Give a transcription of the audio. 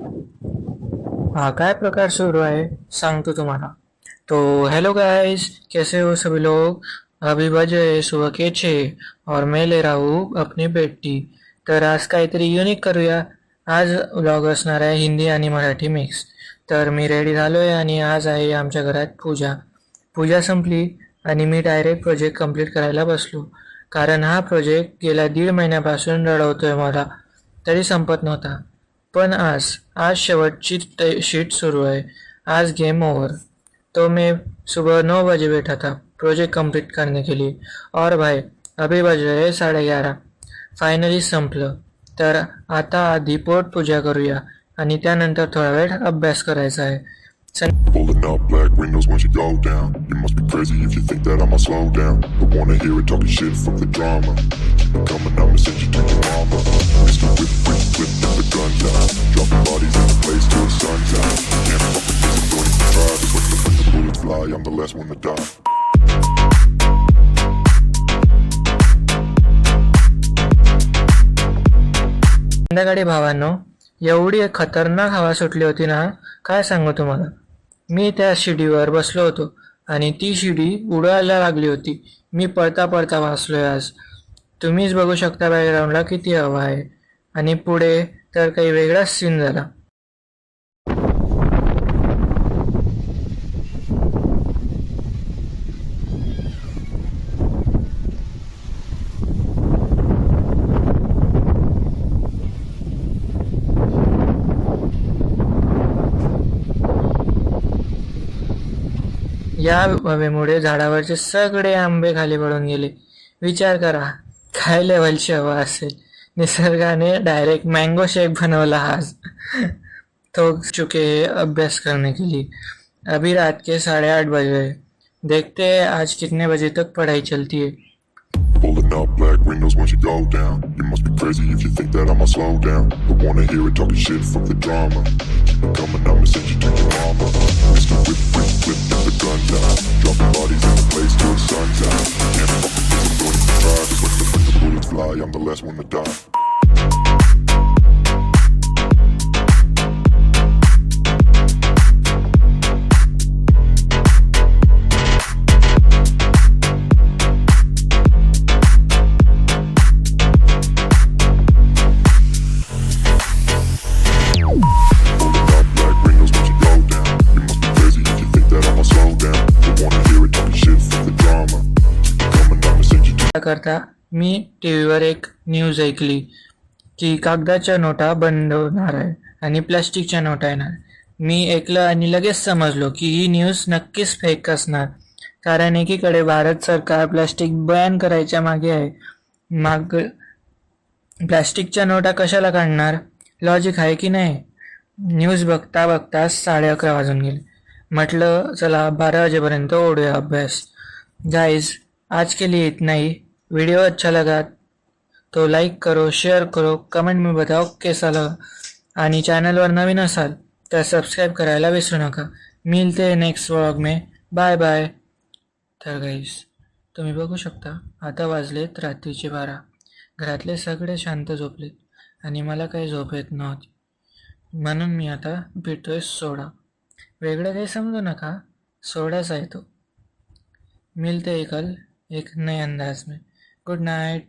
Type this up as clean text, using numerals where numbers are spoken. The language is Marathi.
हाँ, काय प्रकार सुरू आहे सांगतो तुम्हाला. तो हेलो गाइस, कैसे हो सभी लोग. अभी बजे सुबह के 6 और मैं ले रहा हूँ अपनी बेटी. तर आज काहीतरी युनिक करूया. आज व्लॉग असणार आहे हिंदी आणि मराठी मिक्स. तर मी रेडी झालोय आणि आज आहे आमच्या घरात पूजा. पूजा संपली आणि मी डायरेक्ट प्रोजेक्ट कंप्लीट करायला बसलो. कारण हा प्रोजेक्ट गेल्या 1.5 महिन्यापासून रडवतोय मला, तरी संपत नव्हता. पण आज आज शेवटची शीट सुरू आहे. आज गेम ओवर. तो मैं सुबह 9 बजे बैठा था प्रोजेक्ट कंप्लीट करने के लिए, और भाई अभी बज रहे 11:30. फायनली संपलं. तर आता आधी पोटपूजा करूया आणि त्यानंतर थोडा वेळ अभ्यास करायचा आहे. Pulling up black windows once you go down. You must be crazy if you think that I'ma slow down. But wanna hear it talking shit from the drama. Keep it coming, I'ma send you to your mama. Mr. Whip, whip, whip, get the guns out. Dropping bodies in the place till the sun's out. Can't fuck with this, don't even try. Just when the bullets fly, I'm the last one to die. संध्याकाळी भावांनो, एवढी खतरनाक हवा सुटली होती ना, काय सांगू तुम्हाला. मी त्या शिडीवर बसलो होतो आणि ती शिडी उडायला लागली होती. मी पळता पळता वाचलोय आज. तुम्हीच बघू शकता बॅकग्राऊंडला किती हवा आहे. आणि पुढे तर काही वेगळाच सीन झाला. या हवेमुळे झाडावरचे सगळे आंबे खाली पडून गेले. विचार करा, काय लेवलची हवा असेल. निसर्गाने डायरेक्ट मँगो शेक बनवला आज. तो चुके हैं अभ्यास करने के लिए. अभी रात के 8:30 बज गए. देखते हैं आज कितने बजे तक पढ़ाई चलती है. Pulling up black windows once you go down. You must be crazy if you think that I'ma slow down. But wanna hear it talking shit from the drama. Keep it coming, I'ma send you to your mama. Mr. Whip, whip, whip, get the guns out. Dropping bodies in the place till the sun's out. Can't fuck with this, don't even try. Just when the bullets fly, I'm the last one to die. करता मी टीव्हीवर एक न्यूज ऐकली की कागदाच्या नोटा बंद होणार आहे आणि प्लास्टिकच्या नोटा येणार. मी ऐकलं आणि लगेच समजलो की ही न्यूज नक्कीच फेक असणार. कारण एकीकडे भारत सरकार प्लास्टिक बॅन करायच्या मागे आहे. प्लास्टिकच्या नोटा कशाला काढणार? लॉजिक आहे की नाही? न्यूज बघता बघता 11:30 वाजून गेले. म्हटलं चला 12 वाजेपर्यंत ओढूया अभ्यास. गाइस, आज के लिए इतना ही. वीडियो अच्छा लगा तो लाइक करो, शेयर करो, कमेंट में बताओ कैसा लगा. आणि चॅनलवर नवीन असाल तर सबस्क्राईब करायला विसरू नका. मिळते हैं नेक्स्ट व्लॉग में. Bye bye. तर गाईस, तुम्ही बघू शकता आता वाजलेत रात्रीचे 12. घरातले सगळे शांत झोपलेत आणि मला काही झोप येत नव्हती. म्हणून मी आता पितोय सोडा. वेगळं काही समजू नका, सोडाच आहे तो. मिलते हैं कल एक नए अंदाज में. Good Knight.